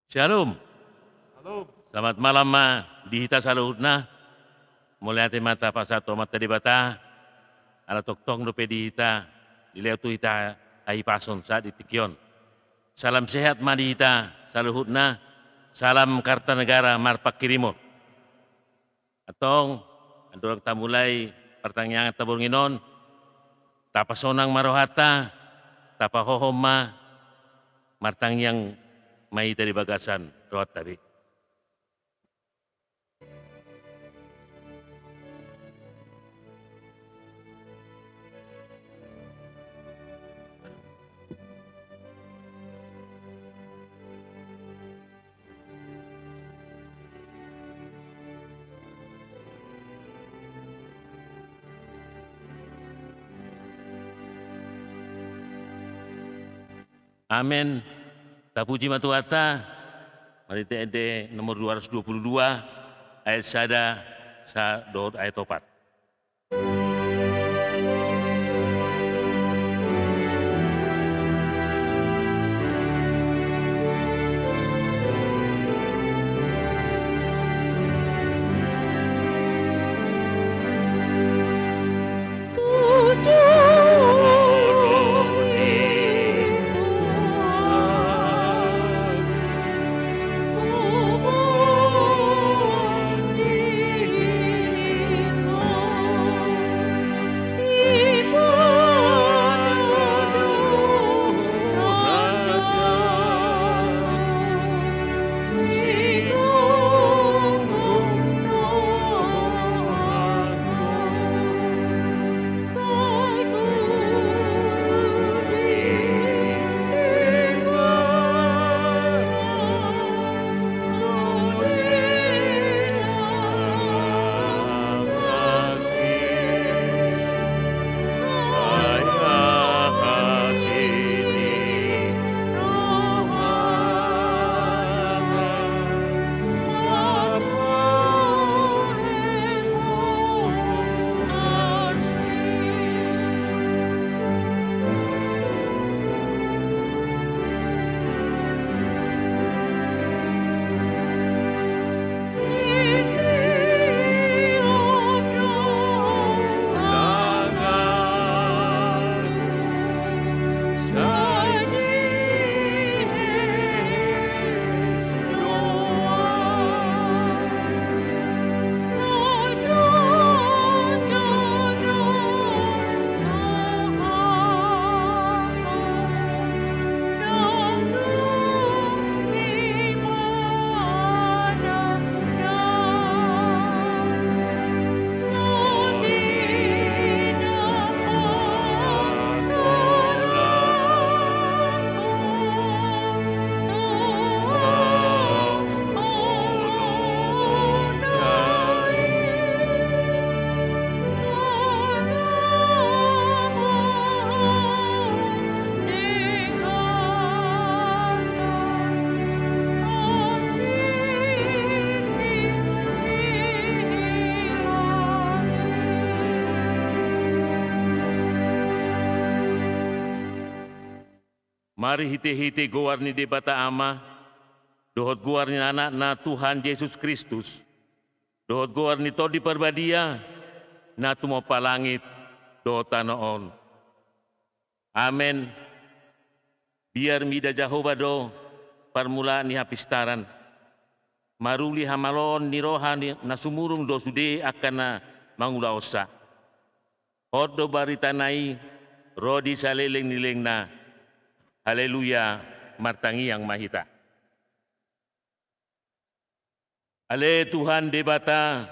Shalom. Halo, Selamat malam ma. Dihita saluhutna. Mulai hati mata pasato mata di bata. Ala toktong dope dihita. Dileu tu hita ai pason sa di tikyon. Salam sehat ma dihita saluhutna. Salam Kartanegara Marpak Kirimor. Atong andorang tamulai pertanyaan taburnginon. Tapasonang marohata. Tapahohoma. Martang yang mai dari bagasan rohat tadi. Amin. Tapuji matuata. Mari TND nomor 222 ayat sada sa dot ayat 4. Mari hite-hite gowarni de bata ama, dohot gowarni anak na Tuhan Yesus Kristus, dohot gowarni to di perbadia, na tumo palangit, dohot tanoon. Amen. Biar mida Jehovah do, permulaan ni hapistaran. Maruli hamalon ni rohani na sumurung do sude akan na mangulaosa. Hodo baritanai, rodi saleleng-nileng na, haleluya, martangi yang mahita. Ale Tuhan debata,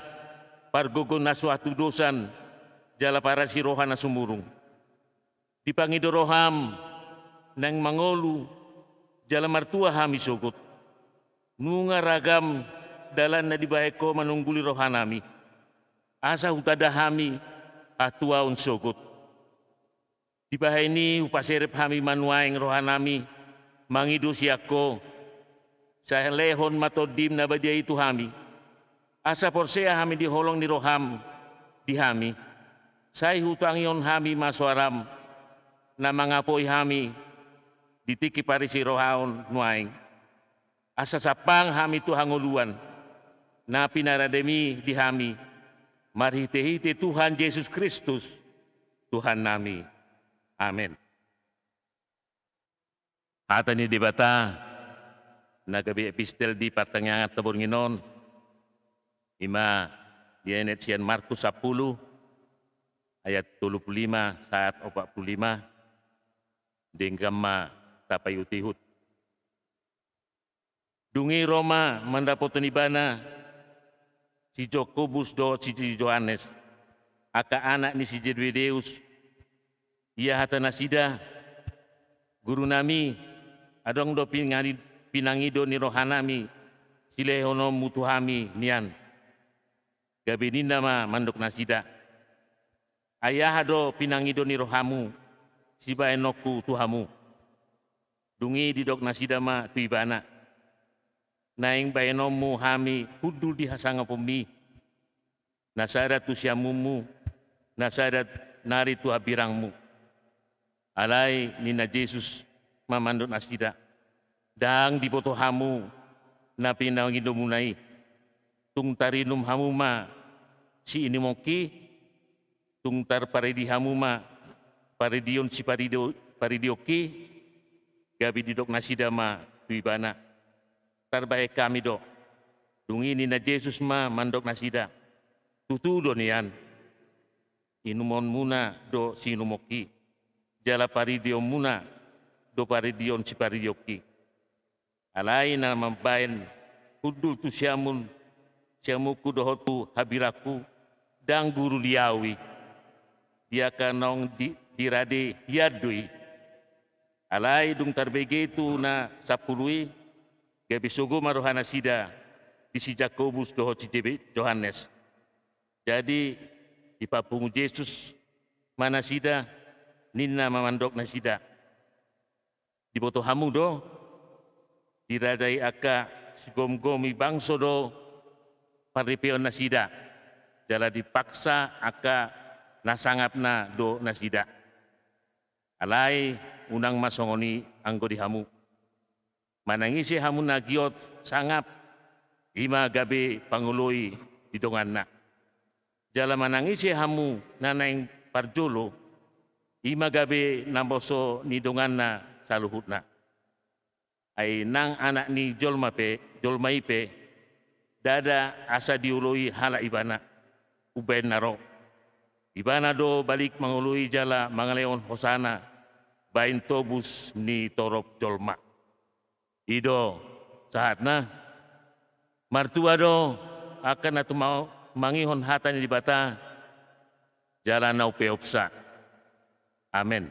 pargogon na suatu dosan, jala para si rohan na sumurung. Dipangido roham, nang mangolu, jala martua hami sogot. Nunga ragam, dalan na dibaeko manungguli rohanami. Asa hutada hami, atuaon sogot. Di bahay ini upaserep hami manuaing rohanami, mangidu siyako, sa lehon matodim na badia itu hami. Asa porsea hami diholong ni roham, di hami. Say hutangion hami masuaram, na mangapoy hami, ditiki parisi rohaon nuaing. asa sapang hami Tuhan nguluan, na pinarademi di hami, marhite-hite Tuhan Yesus Kristus, Tuhan nami. Amen. Hata ni dibata, nagabi epistel di patangangat tabor nginon, ima dienet sian Markus 10, ayat 35 saat 45, denggama tapayutihut. Dungi Roma mandapoton ibana, si Jakobus do si Johannes, aka anak ni si Zebedeus, ia hata nasida, guru nami, adong do pinangido ni rohanami, silehono mutuhami nian. Gabi ninda ma mandok nasida. Ayah do pinangido ni rohamu, siba enoku tuhamu. Dungi didok nasida ma tuibana. Naing baenomu hami hudul di hasanga pumi. Nasada tu siamumu, nasada nari tu habirangmu. Alai nina Yesus mamandot nasida. Dang dipoto hamu na pinangido munai. Tung tarinum hamu ma si inimoki. Tung tar paredi hamu ma paredion si paridioki. Gabi didok nasida ma tuibana. Tarbaik kami do. Dungi nina Yesus ma mandok nasida. Tutu do nian. Inumon muna do si inumoki. Jala paridion muna do paridion si paridioki. Alai na mambayan hudul tu siamuku dohotu habiraku dang guru liawi. Dia kanong dirade hiadui. Alai dung tarbege tu na sapului gabi sogo marohana sida di si Jakobus dohot si Johannes. Jadi ipapungu Yesus mana sida ninna mamandok na sida. Diboto hamu do, diradai aka sigom-gomi bangso do, paripeon na sida. Jala dipaksa aka nasangap na do na sida. Alai unang masongoni anggo di hamu. Manangisi hamu na giot sangap, ima gabi pangului didongan na. Jala manangisi hamu nanaing parjolo, ima gabi namboso ni dongan na saluhut na. Ay nang anak ni Jolmaipe, dada asa diului hala ibana, uben naro. Ibana do balik mangului jala mangaleon hosana, bain tobus ni torop Jolma. Ido saat na, martua do akan atu mau mangihon hata ni dibata, jala nau peopsa. Amin.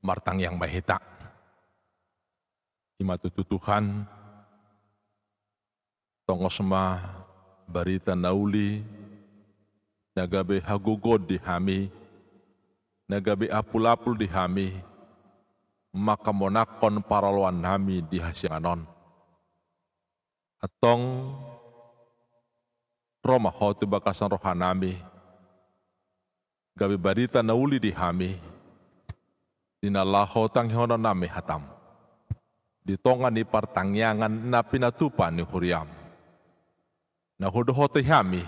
Martang yang bahita. Imatutu Tuhan, tongosma barita nauli, nagabe hagugod di hami, nagabe apul-apul di hami, maka monakon paralwan nami di hasianon. Atong Roma hotu bakasan rohanami, gabe barita nauli di hami, dinalaho tanghono nami hatam. Ditongan ni partangyangan na pinatupan ni Huriam. Nahudohote hami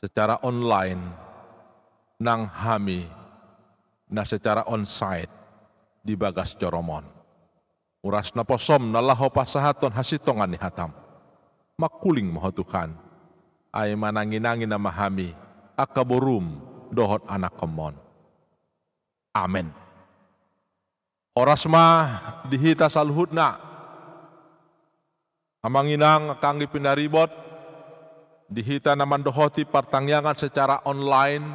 secara online nang hami na secara onsite di Bagas Coromon. Urasna posom nalaho pasahaton hasitongan ni hatam. Makuling moho Tuhan. Ay manangin-angin na mahami. Akaburum dohot anak komon. Amen. Orasma dihita salhutna. Amanginang kanggi pinaribot. Dihita naman dohoti pertangyangan secara online.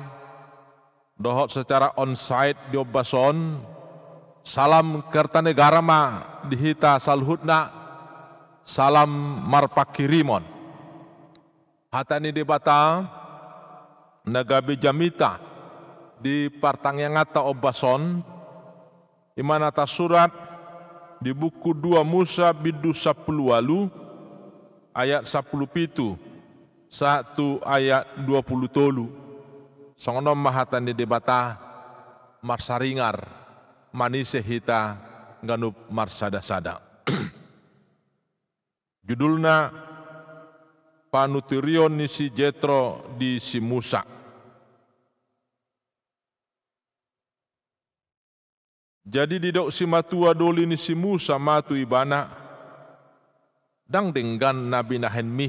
Dohot secara onsite di Obason. Salam Kertanegara ma dihita salhutna. Salam marpakirimon. Hatani debata nagabi jamita di partangyangata Obason. Imanata surat di buku 2 Musa bidu 10 ayat 10 pitu 1 ayat 20 tolu. Songonom mahatani debata marsaringar manise hita nganup marsada-sada. Judulna Panutirion ni si Jetro di si Musa. Jadi didok si matua doli ni si Musa matu ibana dang denggan nabi nahenmi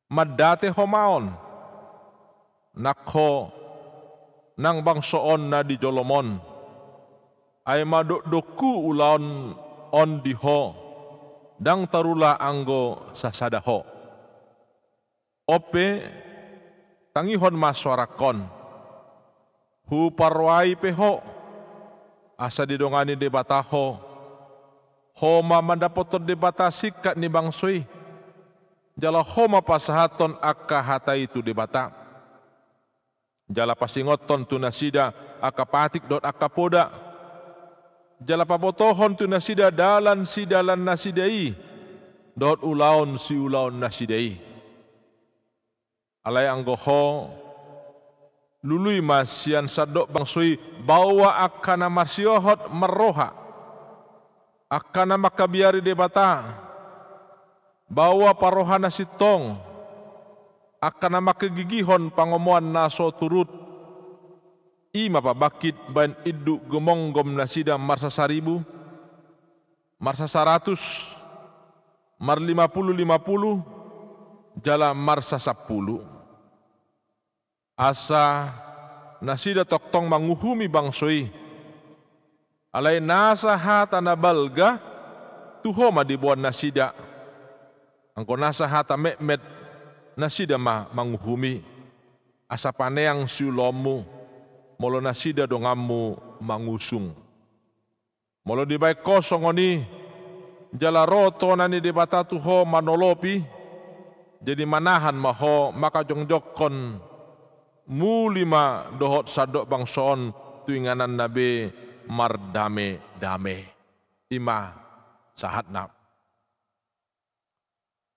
madate homaon nakho nang bangsoon na di Jolomon ay madok-doku ulaon on diho dang tarula anggo sasadaho ope tangihon maswarakon hu parwai peho asa didongani debataho homa mandapoton debata sikat ni bangsui jala homa pasahaton akka hata itu debata jala pasingoton tunasida akka patik dot akka poda jala pabotohon tunasida dalan si dalan nasidai dot ulaon si ulaon nasidai alai anggoho lului masian sadok bangsui bawa akana marsiohot meroha akana makabiari debata bawa parohana sitong akana makagigihon pangomoan naso turut ima pabakit ban iddu gemonggom nasida marsa 1000 marsa 100 mar 50 jala marsa 10 asa nasida toktong manguhumi bangsoi alai nasa hata nabalga tuhoma dibuat nasida angko nasa hata mekmet nasida manguhumi asa paneang siulomu molo nasida dongamu mangusung molo dibaik kosong oni jala roto nani debata tuho manolopi jadi manahan maho maka jongjokon mulima dohot sadok bangson tuinganan nabe mardame dame ima sahatna.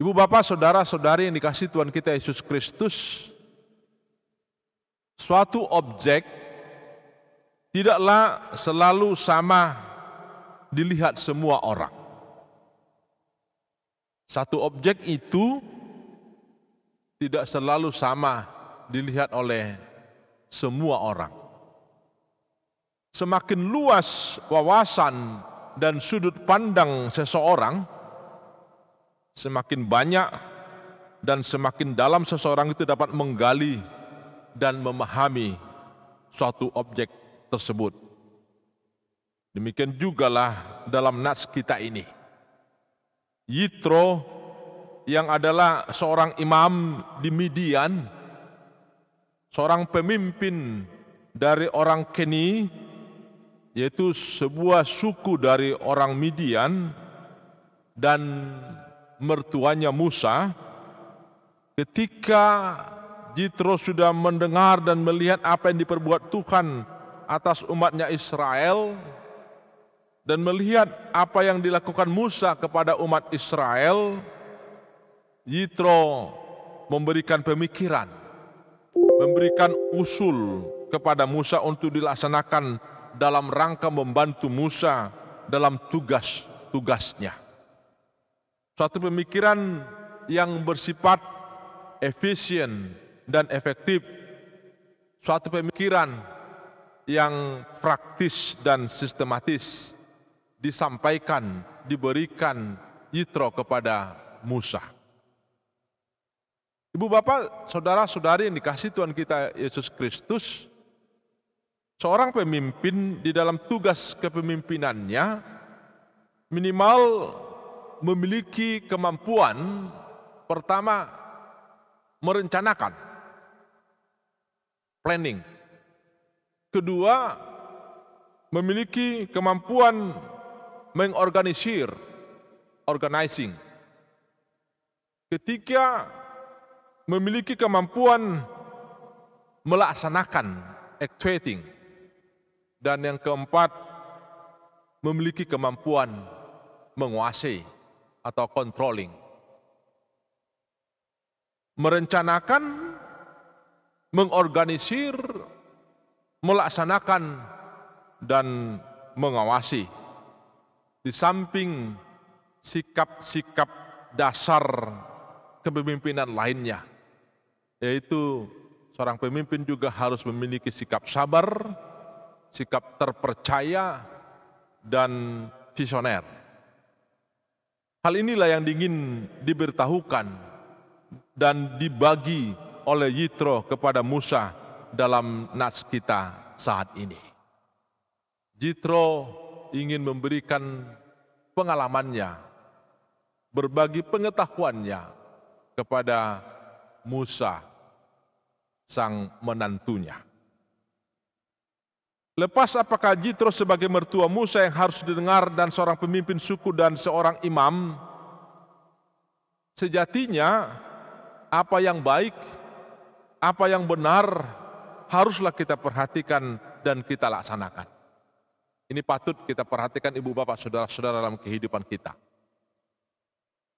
Ibu bapak saudara saudari yang dikasih Tuhan kita Yesus Kristus, suatu objek tidaklah selalu sama dilihat semua orang. Satu objek itu tidak selalu sama dilihat oleh semua orang. Semakin luas wawasan dan sudut pandang seseorang, semakin banyak dan semakin dalam seseorang itu dapat menggali dan memahami suatu objek tersebut. Demikian jugalah dalam nats kita ini. Yitro yang adalah seorang imam di Midian, seorang pemimpin dari orang Keni, yaitu sebuah suku dari orang Midian, dan mertuanya Musa, ketika Jitro sudah mendengar dan melihat apa yang diperbuat Tuhan atas umatnya Israel, dan melihat apa yang dilakukan Musa kepada umat Israel, Jitro memberikan pemikiran, memberikan usul kepada Musa untuk dilaksanakan dalam rangka membantu Musa dalam tugas-tugasnya. Suatu pemikiran yang bersifat efisien dan efektif, suatu pemikiran yang praktis dan sistematis, disampaikan, diberikan Yitro kepada Musa. Ibu bapak, saudara-saudari yang dikasihi Tuhan kita Yesus Kristus, seorang pemimpin di dalam tugas kepemimpinannya minimal memiliki kemampuan pertama merencanakan, planning. Kedua, memiliki kemampuan mengorganisir, organizing. Ketiga, memiliki kemampuan melaksanakan, actuating. Dan yang keempat, memiliki kemampuan menguasai atau controlling. Merencanakan, mengorganisir, melaksanakan, dan mengawasi. Di samping sikap-sikap dasar kepemimpinan lainnya, yaitu seorang pemimpin juga harus memiliki sikap sabar, sikap terpercaya, dan visioner. Hal inilah yang ingin diberitahukan dan dibagi oleh Yitro kepada Musa dalam nats kita saat ini. Yitro ingin memberikan pengalamannya, berbagi pengetahuannya kepada Musa, sang menantunya. Lepas apakah Yitro sebagai mertua Musa yang harus didengar dan seorang pemimpin suku dan seorang imam, sejatinya apa yang baik, apa yang benar haruslah kita perhatikan dan kita laksanakan. Ini patut kita perhatikan ibu bapak saudara-saudara dalam kehidupan kita.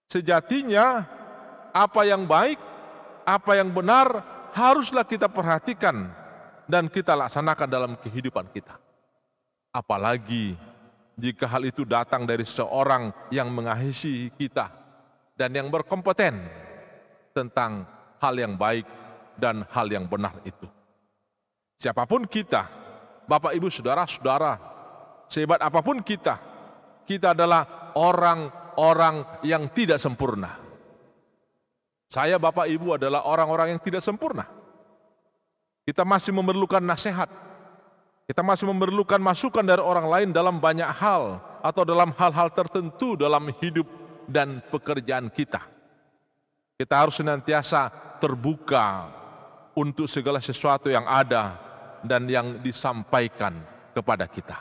Sejatinya apa yang baik, apa yang benar haruslah kita perhatikan dan kita laksanakan dalam kehidupan kita. Apalagi jika hal itu datang dari seorang yang mengasihi kita dan yang berkompeten tentang hal yang baik dan hal yang benar itu. Siapapun kita, Bapak Ibu Saudara-saudara, sehebat apapun kita adalah orang-orang yang tidak sempurna. Saya, Bapak Ibu, adalah orang-orang yang tidak sempurna. Kita masih memerlukan nasihat. Kita masih memerlukan masukan dari orang lain dalam banyak hal atau dalam hal-hal tertentu dalam hidup dan pekerjaan kita. Kita harus senantiasa terbuka untuk segala sesuatu yang ada dan yang disampaikan kepada kita.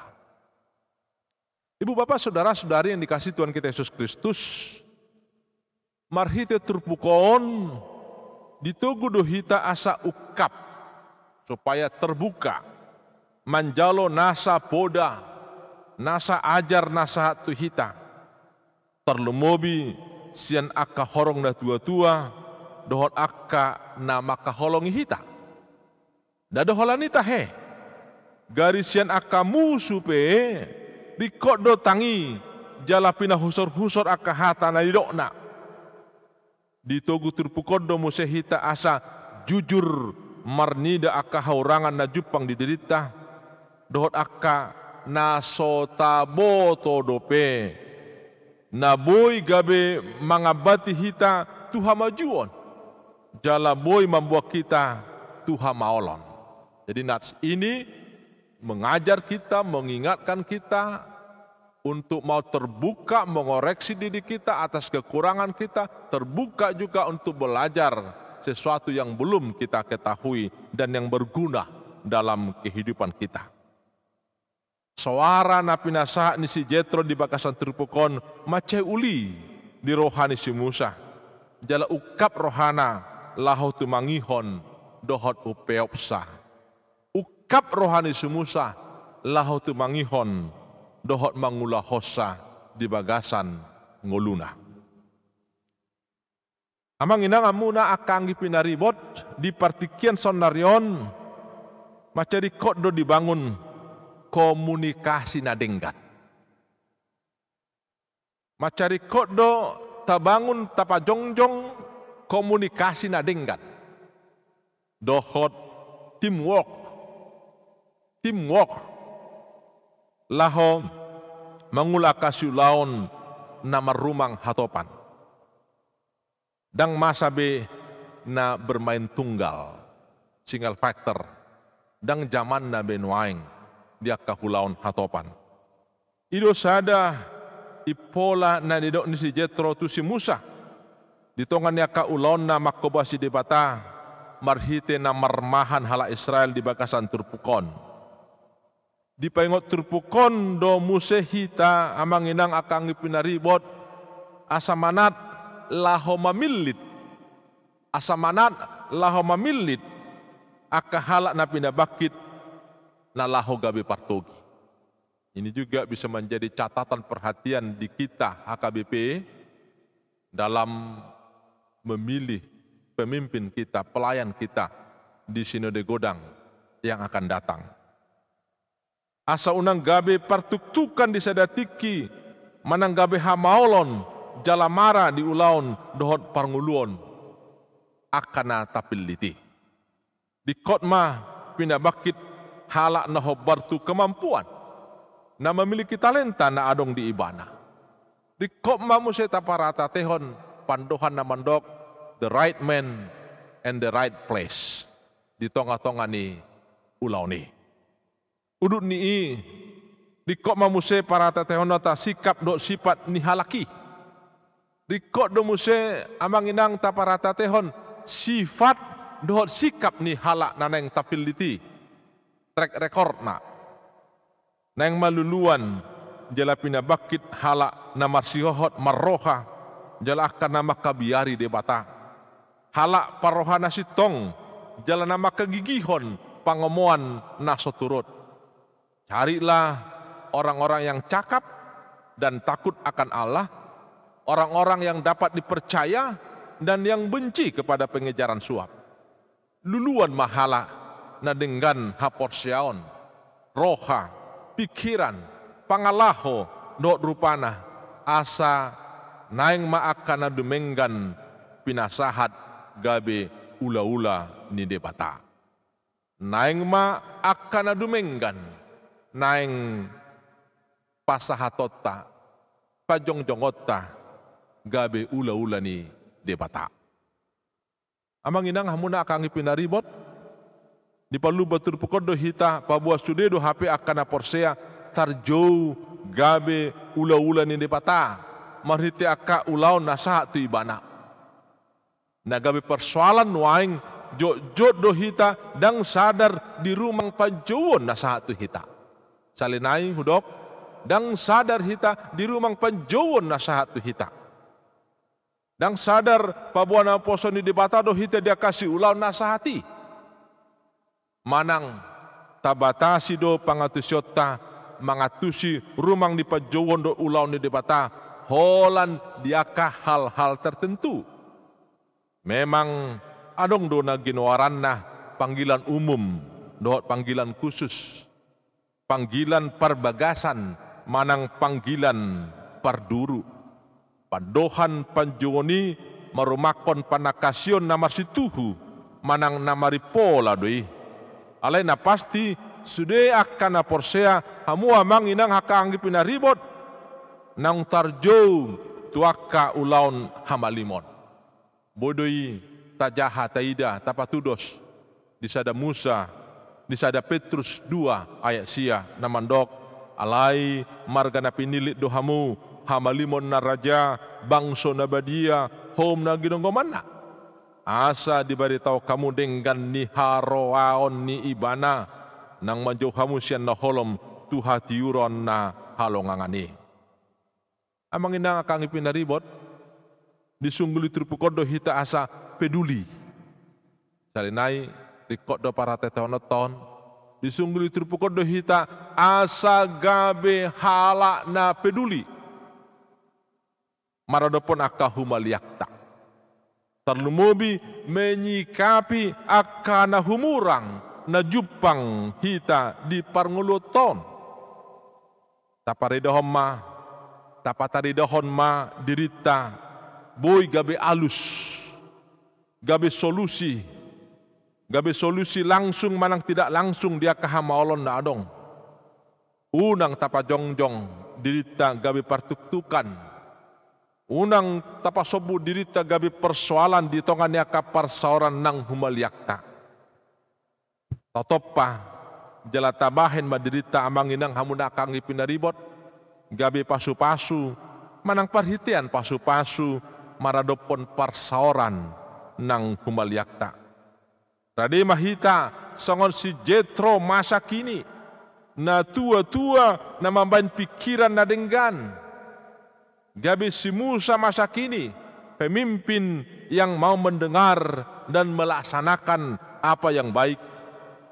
Ibu bapak saudara-saudari yang dikasihi Tuhan kita Yesus Kristus, marhite turpukon ditugu dohita asa ukap supaya terbuka manjalo nasa poda nasa ajar nasa tuhita terlumobi sian akka horong na tua-tua dohot akka na makaholong hita da doholanita he garis sian akka musupe rikot do tangi jalapina husor-husor akka hata na didokna ditogu turpukodo musehita asa jujur marnida akka haurangan na jupang diderita dohot akka na sotaboto dope na boy gabe mangabati hita Tuhan majuon jala boy membuat kita Tuhan maolon. Jadi nats ini mengajar kita, mengingatkan kita untuk mau terbuka mengoreksi diri kita atas kekurangan kita, terbuka juga untuk belajar sesuatu yang belum kita ketahui dan yang berguna dalam kehidupan kita. Suara napinasa ni si Jetro di bakasan turpukon mace uli di rohani si Musa. Jala ukap rohana lahu tu mangihon dohot upeopsa. Ukap rohani si Musa lahu tu mangihon dohot mangula hosa di bagasan ngoluna. Amang inang amuna akanggi pinaribot di partikian sonarion macari koddo dibangun komunikasi nadenggat. Macari koddo tabangun tapajongjong komunikasi nadenggat. Dohot teamwork. Laho mangula kasiulaon na marumang hatopan. Dang masabe na bermain tunggal, single factor, dang zaman na benuaing dia kahulaon hatopan. Ido sada ipola na didok ni si Jetro tu si Musa, ditongan niya kaulaon na makobasi debata, marhite na marmahan hala Israel di bakasan turpukon. Di paingot turpukon do musehita amang inang akang ipinaribot asamanat laho mamilit. Asamanat laho mamilit akahala na pinabakit na laho gabi partogi. Ini juga bisa menjadi catatan perhatian di kita HKBP dalam memilih pemimpin kita, pelayan kita di Sinode Godang yang akan datang. Asa unang gabe partuktukan di sadatiki, manang gabe hamaolon, jalamara di ulaon dohot parnguluon, akana tapiliti. Di kotma pinabakit halak na hobartu kemampuan, na memiliki talenta na adong di ibana. Di kotma museta parata tehon, pandohan na mandok, the right man and the right place. Di tonga-tonga ni ulaw ni. Udut ni di kok mamuse para tetehonota sikap do sifat ni halaki. Di kok do muse amang inang ta para tetehon sifat do sikap ni halak naneng tapiliti. Track record na. Neng maluluan jala pinabakit halak na marsihohot marroha jala akan nama kabiari debata. Halak paroha nasitong jala nama kegigihon pangomoan nasoturut. Carilah orang-orang yang cakap dan takut akan Allah, orang-orang yang dapat dipercaya dan yang benci kepada pengejaran suap. Luluan mahala na dengan haporsiaon, roha, pikiran, pangalaho, dot rupana, asa naing maakana dumenggan pinasahat gabe ula-ula ni debata. Naing maakana dumenggan naing pasahatota, pajongjongotta, gabe ula-ula ni debata. Amang inang hamuna akang ipinaribot, di palu batur pukodo hita, pabuas sudedo HP akana porsea, tarjou gabe ula-ula ni debata, marhiti aka ulaw nasahat tu ibana. Nagabe persoalan waing jod do hita, dang sadar di rumang panjowon nasahat tu hita. Salinai hudok, dang sadar hita di rumang panjowon nasahat tu hita. Dang sadar pabuana poso ni debata do hita dia kasih ulau nasahati. Manang tabatasi do pangatusyota mangatusi rumang di panjowon do ulau ni debata, holan diakah hal-hal tertentu. Memang adong do na ginawaran na panggilan umum, dohot panggilan khusus. Panggilan parbagasan, manang panggilan parduru. Pandohan panjoni marumakon panakasyon na marsituhu, manang namaripola doi. Alay na pasti, sude akan na porsea, hamu amang inang hakaanggi pinaribot, nang tarjo tuaka ulaun hamalimon. Bodoi tajaha taida tapatudos, disada Musa, disada Petrus 2 ayat sia namandok alai marga na pinilit dohamu hamalimon na raja bangso na badia hom na ginonggoman na asa dibaritaw kamu dengan ni haroaon ni ibana nang manjauh kamu sian na holom tuha tiuron na halongangani. Amang inang akang ipinaribot disungguli terpukodo hita asa peduli salinai rikot do para teteonoton, disungguli terpukul do hita asa gabe halak na peduli. Maradopon akahu maliakta. Terlumubi menyikapi akana humurang na jupang hita di parnguluton. Taparidohon ma, tapataridohon ma dirita, boy gabe alus, gabe solusi, gabe solusi langsung manang tidak langsung dia kahamaolon na adong. Unang tapajongjong dirita gabi partuktukan. Unang tapasobu dirita gabi persoalan di tongan yaka parsaoran nang humaliakta. Totopa jala tabahen madirita amanginang hamunakang ipinaribot. Gabi pasu-pasu manang parhitian pasu-pasu maradopon parsaoran nang humaliakta. Rade mahita songon si Jetro masa kini na tua-tua na mambain pikiran na denggan. Gabi si Musa masa kini pemimpin yang mau mendengar dan melaksanakan apa yang baik.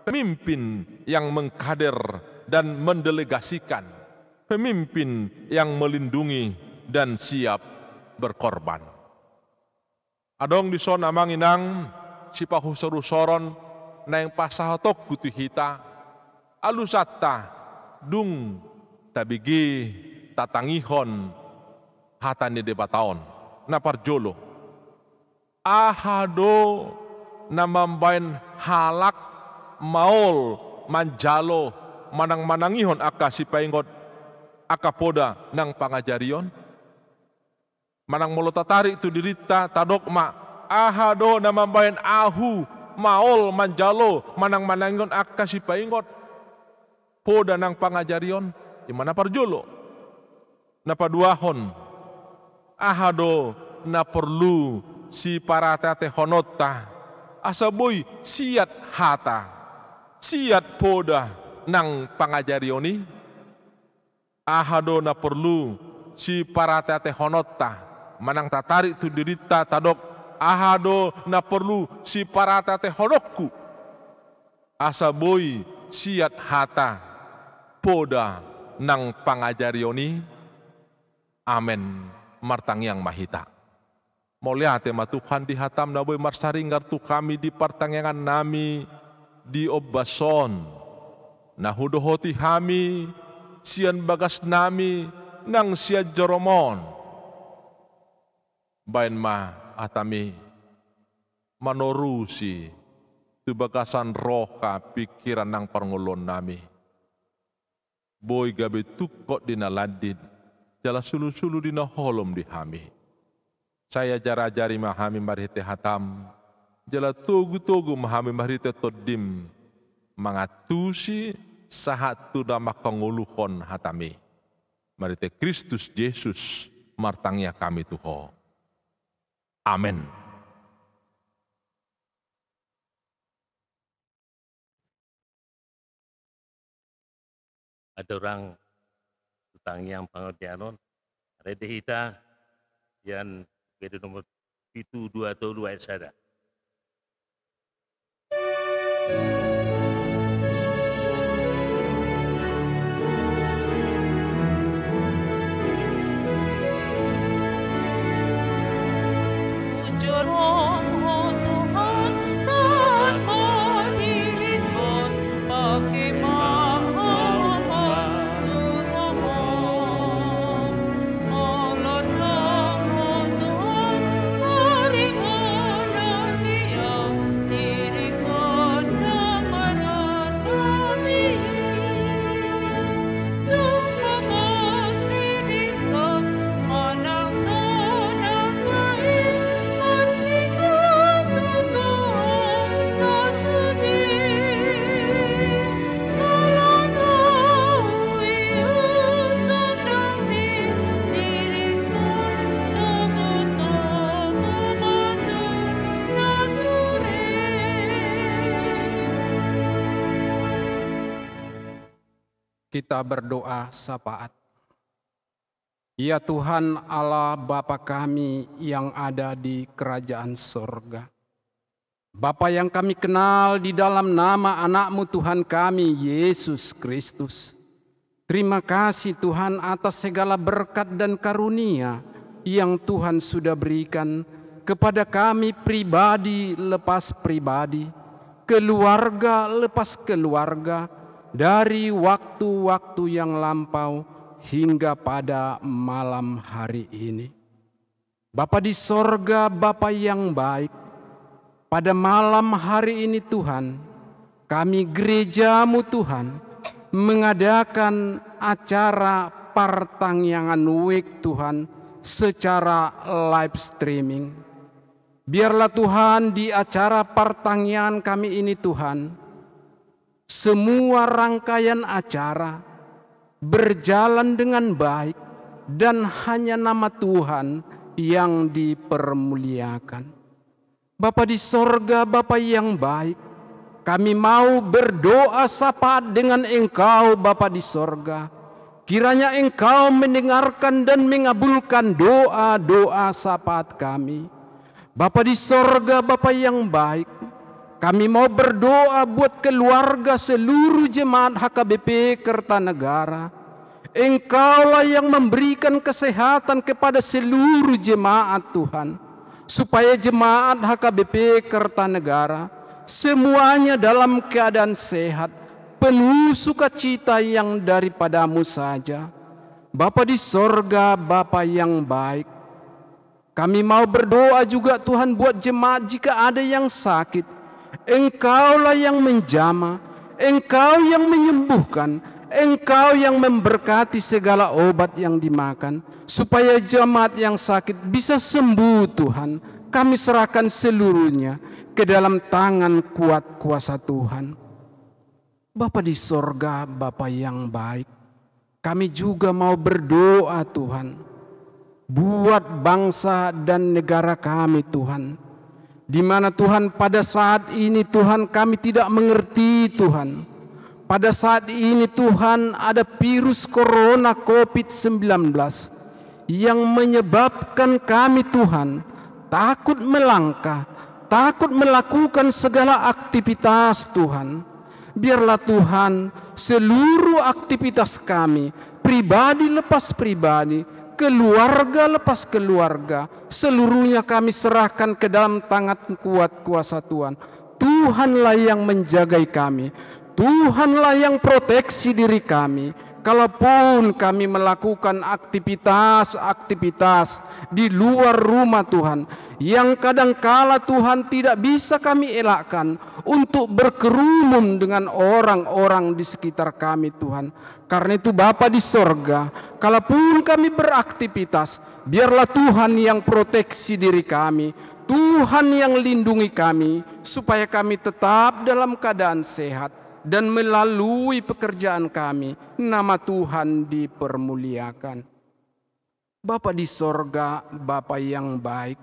Pemimpin yang mengkader dan mendelegasikan. Pemimpin yang melindungi dan siap berkorban. Adong di son amanginang si pahusaru soron na yang pasahatok gutu hita alusata dung tabigi tatangihon hatani debataon na parjolo ahado na mambain halak maol manjalo manang-manangihon aka si paingot akapoda nang pangajarion manang molo tatari itu dirita tadokma ahado na mambayan ahu maol manjalo manang-manangon aka si paingot poda nang pangajarion di mana parjolo na paduahon ahado na perlu si paratate honota asaboy siat hata siat poda nang pangajarioni ahado na perlu si paratate honota manang tatari tu dirita tadok ahado na perlu si paratate honokku asaboy siat hata poda nang pangajarioni amen martangyang mahita moliate matuhan di hatam na boy marsaringar tu kami di partangyangan nami di obbason na hudohoti hami sian bagas nami nang sia joromon bain ma atami manorusi tu bagasan roh ka pikiran nang parngulon nami boy gabe tukot dina ladid jala sulu-sulu dina holom di hami saya jara-jari mahami marhite hatam jala togu-togu mahami marhite todim mangatusi sahat tu dama kanguluhon hatami. Marite Kristus Yesus martangnya kami Tuho. Amin. Ada orang tutang yang pangodianon, ada dehita yang beda nomor 722 ayat sada. Kita berdoa sapaat. Ya Tuhan Allah Bapa kami yang ada di kerajaan sorga. Bapa yang kami kenal di dalam nama anak-Mu Tuhan kami, Yesus Kristus. Terima kasih Tuhan atas segala berkat dan karunia yang Tuhan sudah berikan kepada kami pribadi lepas pribadi, keluarga lepas keluarga, dari waktu-waktu yang lampau hingga pada malam hari ini. Bapa di sorga, Bapa yang baik, pada malam hari ini Tuhan, kami gereja-Mu Tuhan, mengadakan acara partangyangan week Tuhan secara live streaming. Biarlah Tuhan di acara partangyangan kami ini Tuhan, semua rangkaian acara berjalan dengan baik dan hanya nama Tuhan yang dipermuliakan. Bapa di sorga, Bapa yang baik, kami mau berdoa syafaat dengan Engkau Bapa di sorga. Kiranya Engkau mendengarkan dan mengabulkan doa-doa syafaat kami. Bapa di sorga, Bapa yang baik, kami mau berdoa buat keluarga seluruh jemaat HKBP Kertanegara. Engkaulah yang memberikan kesehatan kepada seluruh jemaat Tuhan, supaya jemaat HKBP Kertanegara semuanya dalam keadaan sehat, penuh sukacita yang daripadamu saja. Bapa di sorga, Bapa yang baik, kami mau berdoa juga Tuhan buat jemaat jika ada yang sakit. Engkaulah yang menjamah, Engkau yang menyembuhkan, Engkau yang memberkati segala obat yang dimakan, supaya jemaat yang sakit bisa sembuh Tuhan. Kami serahkan seluruhnya ke dalam tangan kuat kuasa Tuhan. Bapa di sorga, Bapa yang baik, kami juga mau berdoa Tuhan, buat bangsa dan negara kami Tuhan, di mana Tuhan pada saat ini Tuhan kami tidak mengerti Tuhan. Pada saat ini Tuhan ada virus corona COVID-19 yang menyebabkan kami Tuhan takut melangkah, takut melakukan segala aktivitas Tuhan. Biarlah Tuhan seluruh aktivitas kami, pribadi lepas pribadi, keluarga lepas keluarga, seluruhnya kami serahkan ke dalam tangan kuat kuasa Tuhan. Tuhanlah yang menjagai kami, Tuhanlah yang proteksi diri kami. Kalaupun kami melakukan aktivitas-aktivitas di luar rumah Tuhan, yang kadangkala Tuhan tidak bisa kami elakkan untuk berkerumun dengan orang-orang di sekitar kami Tuhan. Karena itu Bapa di sorga, kalaupun kami beraktivitas, biarlah Tuhan yang proteksi diri kami, Tuhan yang lindungi kami, supaya kami tetap dalam keadaan sehat. Dan melalui pekerjaan kami, nama Tuhan dipermuliakan. Bapa di sorga, Bapa yang baik,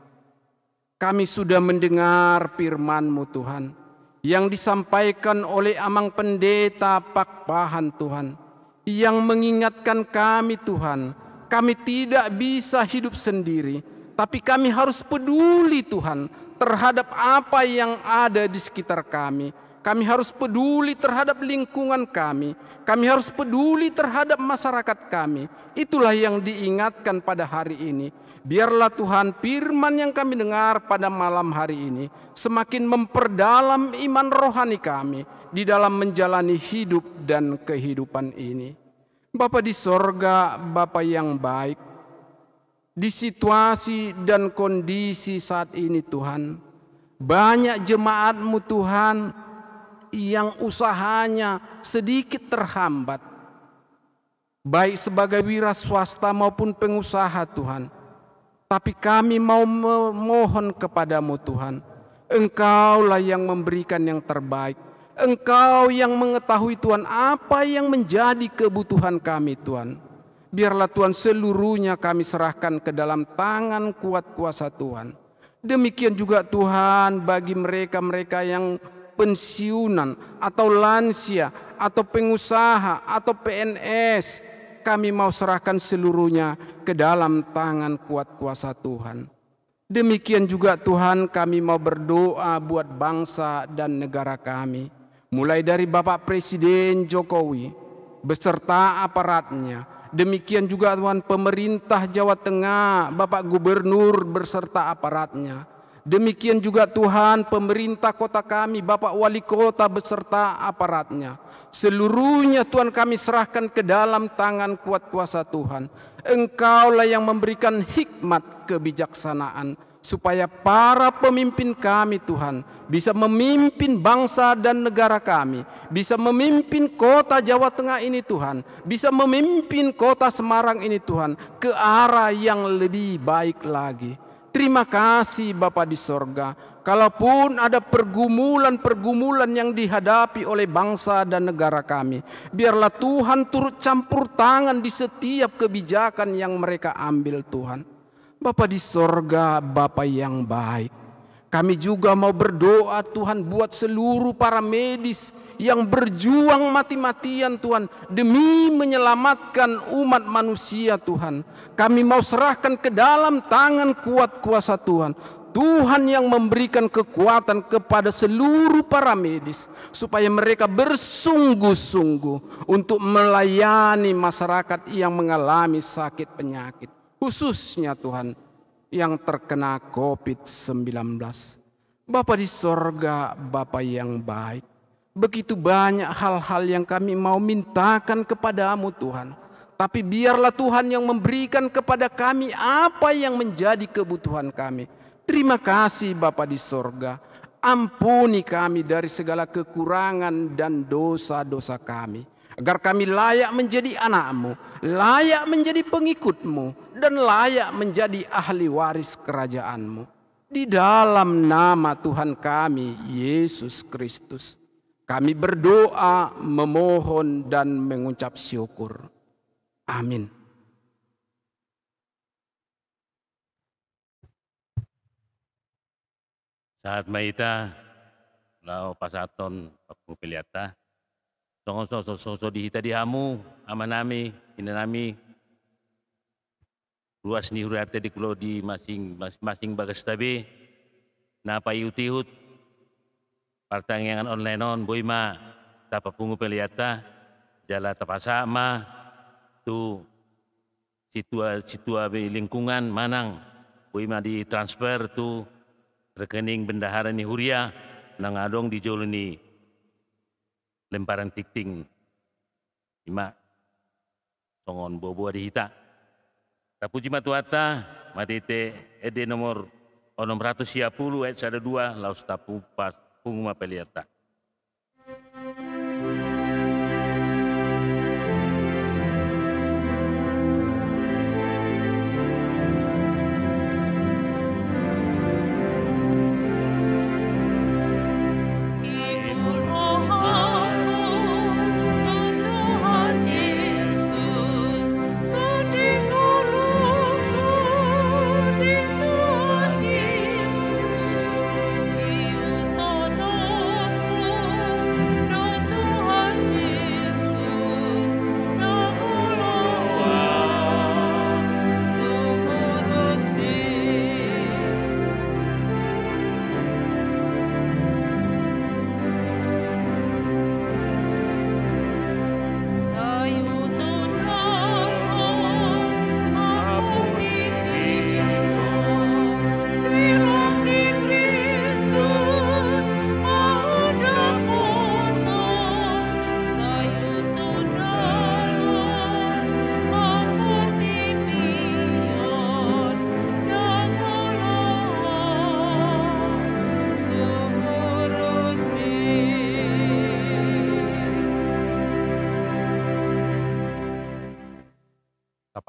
kami sudah mendengar firman-Mu Tuhan, yang disampaikan oleh Amang Pendeta Pakpahan Tuhan, yang mengingatkan kami Tuhan, kami tidak bisa hidup sendiri, tapi kami harus peduli Tuhan terhadap apa yang ada di sekitar kami. Kami harus peduli terhadap lingkungan kami. Kami harus peduli terhadap masyarakat kami. Itulah yang diingatkan pada hari ini. Biarlah Tuhan firman yang kami dengar pada malam hari ini semakin memperdalam iman rohani kami di dalam menjalani hidup dan kehidupan ini. Bapa di sorga, Bapa yang baik, di situasi dan kondisi saat ini Tuhan, banyak jemaat-Mu Tuhan yang usahanya sedikit terhambat, baik sebagai wira swasta maupun pengusaha Tuhan. Tapi kami mau memohon kepadamu Tuhan, Engkaulah yang memberikan yang terbaik. Engkau yang mengetahui Tuhan apa yang menjadi kebutuhan kami Tuhan. Biarlah Tuhan seluruhnya kami serahkan ke dalam tangan kuat kuasa Tuhan. Demikian juga Tuhan bagi mereka-mereka yang pensiunan atau lansia atau pengusaha atau PNS, kami mau serahkan seluruhnya ke dalam tangan kuat kuasa Tuhan. Demikian juga Tuhan kami mau berdoa buat bangsa dan negara kami, mulai dari Bapak Presiden Jokowi beserta aparatnya. Demikian juga Tuhan pemerintah Jawa Tengah, Bapak Gubernur beserta aparatnya. Demikian juga Tuhan pemerintah kota kami, Bapak Wali Kota beserta aparatnya. Seluruhnya Tuhan kami serahkan ke dalam tangan kuat kuasa Tuhan. Engkaulah yang memberikan hikmat kebijaksanaan, supaya para pemimpin kami Tuhan bisa memimpin bangsa dan negara kami, bisa memimpin kota Jawa Tengah ini Tuhan, bisa memimpin kota Semarang ini Tuhan ke arah yang lebih baik lagi. Terima kasih Bapa di sorga. Kalaupun ada pergumulan-pergumulan yang dihadapi oleh bangsa dan negara kami, biarlah Tuhan turut campur tangan di setiap kebijakan yang mereka ambil Tuhan. Bapa di sorga, Bapa yang baik, kami juga mau berdoa Tuhan buat seluruh para medis yang berjuang mati-matian Tuhan demi menyelamatkan umat manusia Tuhan. Kami mau serahkan ke dalam tangan kuat kuasa Tuhan. Tuhan yang memberikan kekuatan kepada seluruh para medis supaya mereka bersungguh-sungguh untuk melayani masyarakat yang mengalami sakit penyakit, khususnya Tuhan yang terkena COVID-19. Bapa di sorga, Bapa yang baik, begitu banyak hal-hal yang kami mau mintakan kepadamu Tuhan. Tapi biarlah Tuhan yang memberikan kepada kami apa yang menjadi kebutuhan kami. Terima kasih Bapa di sorga. Ampuni kami dari segala kekurangan dan dosa-dosa kami, agar kami layak menjadi anak-Mu, layak menjadi pengikut-Mu, dan layak menjadi ahli waris kerajaan-Mu. Di dalam nama Tuhan kami, Yesus Kristus, kami berdoa, memohon, dan mengucap syukur. Amin. Saat maita lao pasaton papupiliata songo so dihita dihamu amanami inanami ruas ni hurate di kulo di masing bagas tabi na payutihut partangyangan online on boima tapapungu peliata jala tapasama tu situa lingkungan manang boima di transfer tu rekening bendahara ni huria nang adong di jolo ni lemparan tikting ima songon bobo di hita tapuji matuata matete ede nomor 610 ayat 1 laus tapu pas punguma peliata.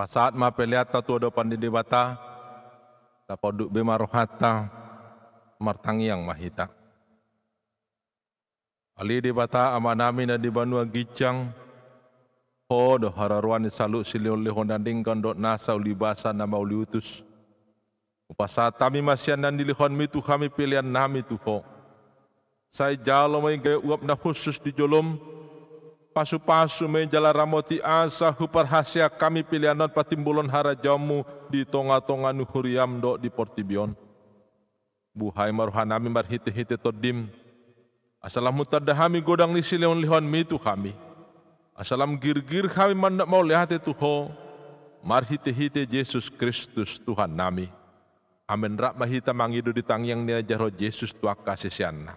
Saat mapeliata tu ada pandidi bata, tapoduk bemarohata, martangi yang mahita. Ali di bata amanami na di banua gicang, ho do hararuan salu silion lehon danding kandot nasa ulibasa nama uliutus. Upasa tami masian dan dilihon mitu kami pilihan nami tu ho. Saya jalo may gaya uap na khusus di jolom, pasu-pasu menjala ramoti asa huparhasia kami pilihanan patimbulon harajamu di tonga-tonga nuhuriam do di portibion. Buhay maruhanami marhite-hite todim. Asalam mutadahami godang lisilion lihon mitu kami. Asalam gir-gir kami mandak mau lihat Tuho. Marhite-hite Yesus Kristus Tuhan nami. Amin rak mahita mangidu di tangyang nia jaro Yesus tua kasih siana.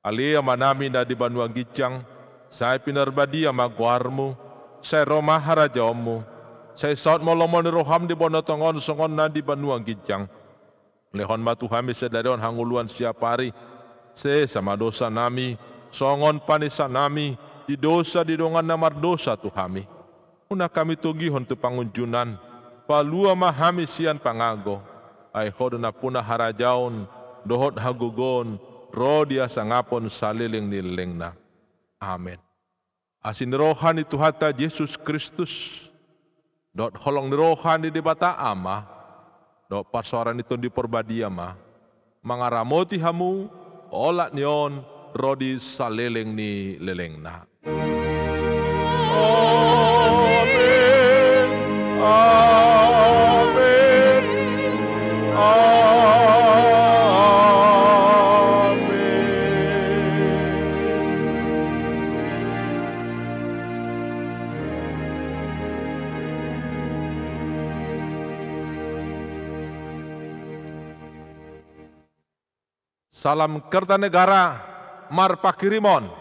Alia manami na di banua gicang. Saya pinarbadi ama guarmu, saya Roma harajamu, saya saat molomon roham di bono tongon songon na di banua gijang. Lehon matu kami sedarion hanguluan siapari, se sama dosa nami, songon panisa nami, di dosa di dongan namar dosa tu kami. Una kami tugihon tu pangunjunan, palua mahami sian pangago, ay hodona puna harajaon, dohot hagugon, rodia sangapon saliling nilingna. Amin. Asin rohani Tuhata Yesus Kristus, dot holong rohani di bata ama, dot parsoran itu di porbadia ma, mangaramoti hamu, olat nion, rodi saliling ni lelengna. Amin. Amin. Amin. Salam Kertanegara Marpakirimon.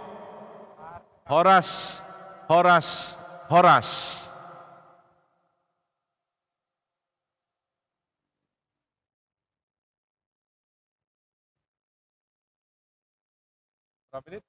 Horas, horas, horas. Berapa menit?